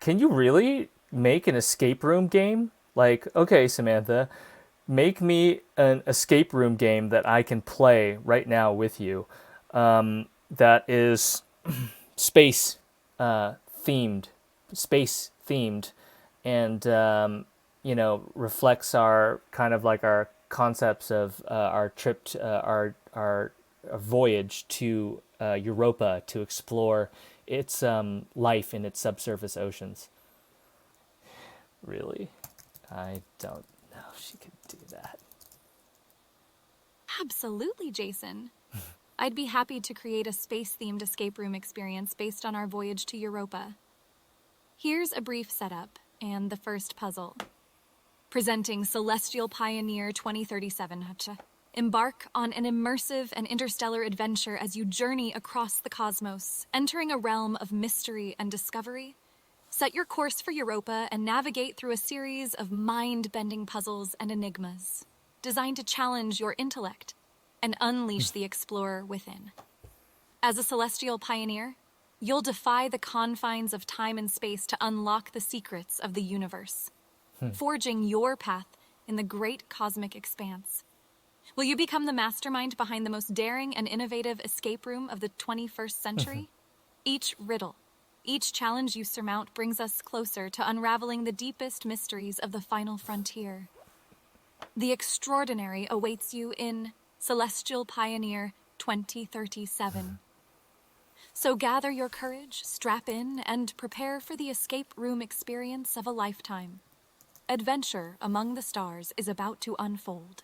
Can you really make an escape room game? Like, okay, Samantha, make me an escape room game that I can play right now with you. That is space themed, space themed, and reflects our kind of like our concepts of our trip, our voyage to Europa to explore its life in its subsurface oceans. Really, I don't know if she could do that. Absolutely, Jason. I'd be happy to create a space-themed escape room experience based on our voyage to Europa. Here's a brief setup and the first puzzle. Presenting Celestial Pioneer 2037. Embark on an immersive and interstellar adventure as you journey across the cosmos, entering a realm of mystery and discovery. Set your course for Europa and navigate through a series of mind-bending puzzles and enigmas, designed to challenge your intellect and unleash the explorer within. As a celestial pioneer, you'll defy the confines of time and space to unlock the secrets of the universe, forging your path in the great cosmic expanse. Will you become the mastermind behind the most daring and innovative escape room of the 21st century? Each riddle, each challenge you surmount brings us closer to unraveling the deepest mysteries of the final frontier. The extraordinary awaits you in Celestial Pioneer 2037. So gather your courage, strap in, and prepare for the escape room experience of a lifetime. Adventure among the stars is about to unfold.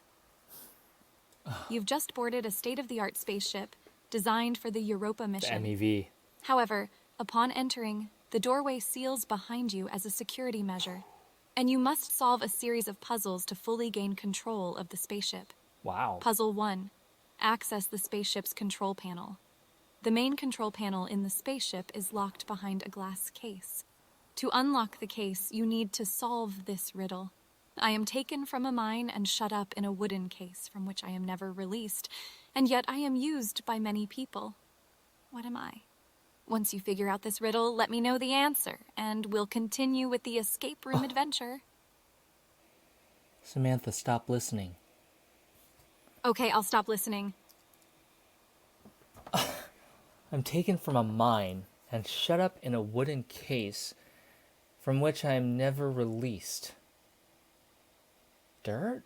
You've just boarded a state-of-the-art spaceship designed for the Europa mission. The MEV. However, upon entering, the doorway seals behind you as a security measure, and you must solve a series of puzzles to fully gain control of the spaceship. Wow. Puzzle 1. Access the spaceship's control panel. The main control panel in the spaceship is locked behind a glass case. To unlock the case, you need to solve this riddle. I am taken from a mine and shut up in a wooden case from which I am never released, and yet I am used by many people. What am I? Once you figure out this riddle, let me know the answer, and we'll continue with the escape room adventure. Samantha, stop listening. Okay, I'll stop listening. I'm taken from a mine and shut up in a wooden case from which I am never released. Dirt?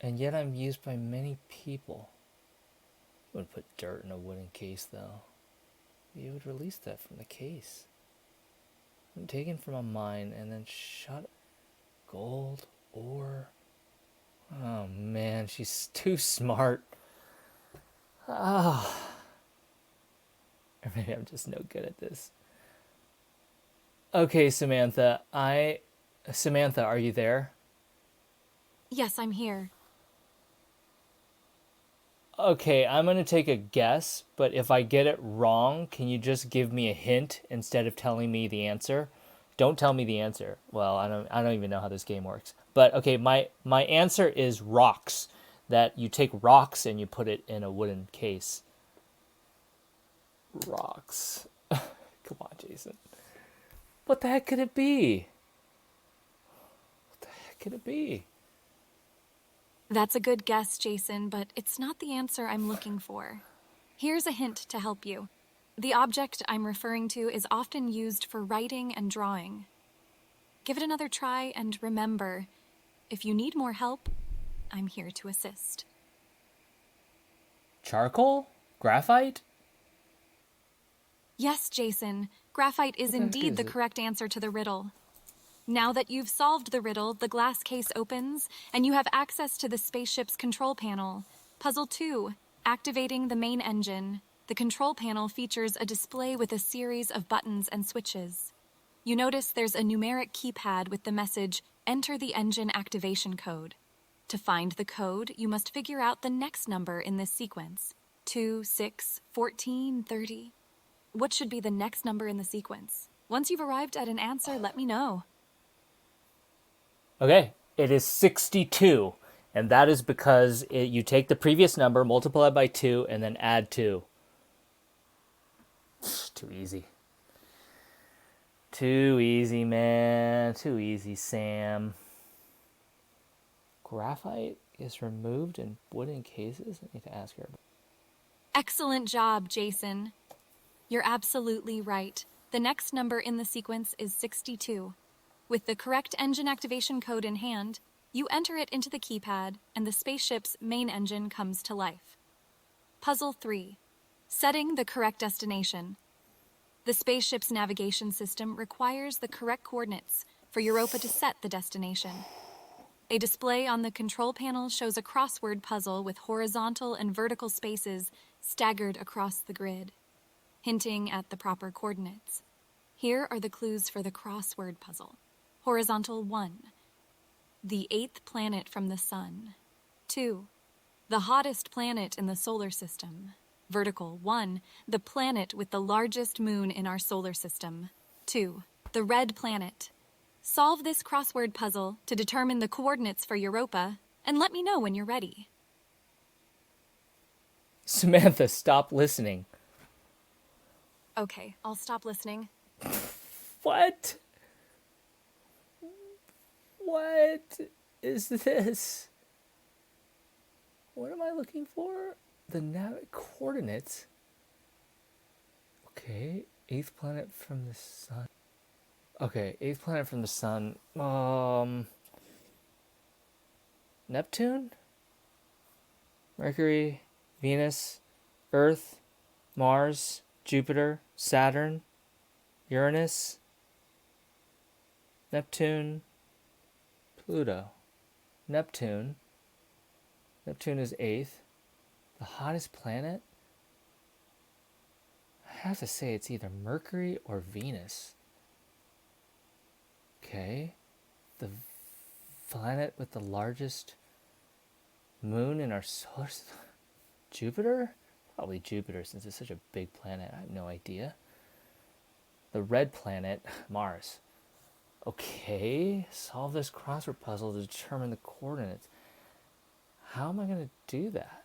And yet I'm used by many people. I wouldn't put dirt in a wooden case, though. You would release that from the case. I'm taken from a mine and then shut. Gold, ore. Oh man, she's too smart. Oh. Or maybe I'm just no good at this. Okay, Samantha, Samantha, are you there? Yes, I'm here. Okay, I'm going to take a guess, but if I get it wrong, can you just give me a hint instead of telling me the answer? Don't tell me the answer. Well, I don't even know how this game works. But okay, my answer is rocks. That you take rocks and you put it in a wooden case. Rocks. Come on, Jason. What the heck could it be? What the heck could it be? That's a good guess, Jason, but it's not the answer I'm looking for. Here's a hint to help you. The object I'm referring to is often used for writing and drawing. Give it another try, and remember, if you need more help, I'm here to assist. Charcoal? Graphite? Yes, Jason, graphite is indeed the correct answer to the riddle. Now that you've solved the riddle, the glass case opens, and you have access to the spaceship's control panel. Puzzle 2, activating the main engine. The control panel features a display with a series of buttons and switches. You notice there's a numeric keypad with the message, "Enter the engine activation code." To find the code, you must figure out the next number in this sequence. 2, 6, 14, 30. What should be the next number in the sequence? Once you've arrived at an answer, let me know. Okay, it is 62, and that is because you take the previous number, multiply by 2, and then add 2. Too easy. Too easy, man. Too easy, Sam. Graphite is removed in wooden cases? I need to ask her. Excellent job, Jason. You're absolutely right. The next number in the sequence is 62. With the correct engine activation code in hand, you enter it into the keypad, and the spaceship's main engine comes to life. Puzzle 3. Setting the correct destination. The spaceship's navigation system requires the correct coordinates for Europa to set the destination. A display on the control panel shows a crossword puzzle with horizontal and vertical spaces staggered across the grid, hinting at the proper coordinates. Here are the clues for the crossword puzzle. Horizontal 1, the 8th planet from the sun. 2, the hottest planet in the solar system. Vertical 1, the planet with the largest moon in our solar system. 2, the red planet. Solve this crossword puzzle to determine the coordinates for Europa, and let me know when you're ready. Samantha, stop listening. Okay, I'll stop listening. What? What is this? What am I looking for? The coordinates. Okay, 8th planet from the sun. Okay, 8th planet from the sun. Neptune? Mercury, Venus, Earth, Mars, Jupiter, Saturn, Uranus, Neptune, Pluto. Neptune. Neptune is 8th. The hottest planet? I have to say it's either Mercury or Venus. Okay. The planet with the largest moon in our solar system? Jupiter? Probably Jupiter, since it's such a big planet. I have no idea. The red planet, Mars. Okay, solve this crossword puzzle to determine the coordinates. How am I going to do that?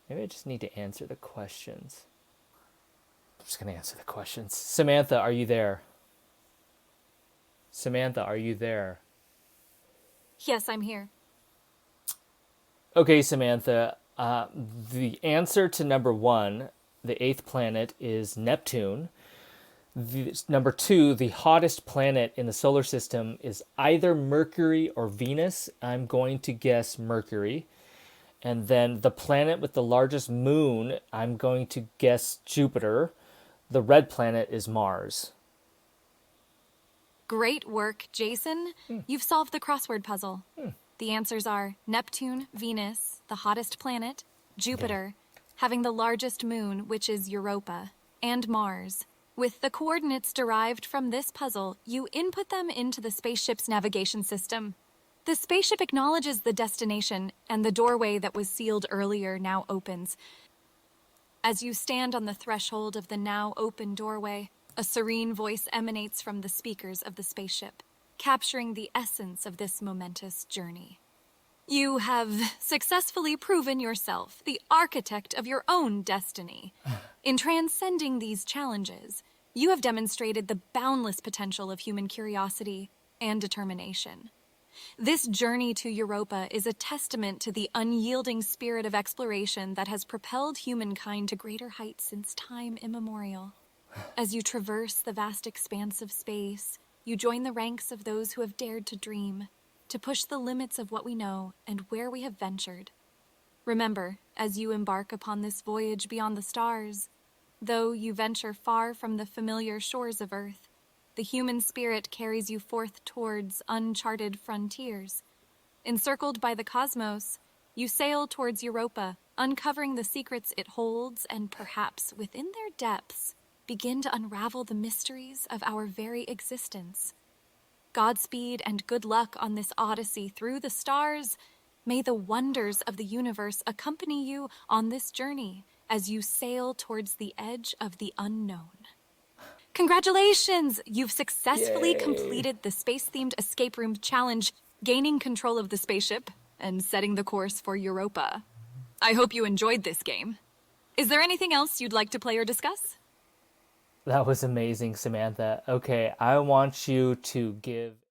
Maybe I just need to answer the questions. I'm just going to answer the questions. Samantha, are you there? Samantha, are you there? Yes, I'm here. Okay, Samantha, the answer to number 1, the 8th planet, is Neptune. Number 2, the hottest planet in the solar system, is either Mercury or Venus. I'm going to guess Mercury. And then the planet with the largest moon, I'm going to guess Jupiter. The red planet is Mars. Great work, Jason. You've solved the crossword puzzle. The answers are Neptune, Venus, the hottest planet, Jupiter, having the largest moon, which is Europa, and Mars. With the coordinates derived from this puzzle, you input them into the spaceship's navigation system. The spaceship acknowledges the destination, and the doorway that was sealed earlier now opens. As you stand on the threshold of the now open doorway, a serene voice emanates from the speakers of the spaceship, capturing the essence of this momentous journey. You have successfully proven yourself the architect of your own destiny. In transcending these challenges, you have demonstrated the boundless potential of human curiosity and determination. This journey to Europa is a testament to the unyielding spirit of exploration that has propelled humankind to greater heights since time immemorial. As you traverse the vast expanse of space, you join the ranks of those who have dared to dream, to push the limits of what we know and where we have ventured. Remember, as you embark upon this voyage beyond the stars, though you venture far from the familiar shores of Earth, the human spirit carries you forth towards uncharted frontiers. Encircled by the cosmos, you sail towards Europa, uncovering the secrets it holds, and perhaps within their depths, begin to unravel the mysteries of our very existence. Godspeed and good luck on this odyssey through the stars. May the wonders of the universe accompany you on this journey as you sail towards the edge of the unknown. Congratulations! You've successfully completed the space-themed escape room challenge, gaining control of the spaceship and setting the course for Europa. I hope you enjoyed this game. Is there anything else you'd like to play or discuss? That was amazing, Samantha. Okay, I want you to give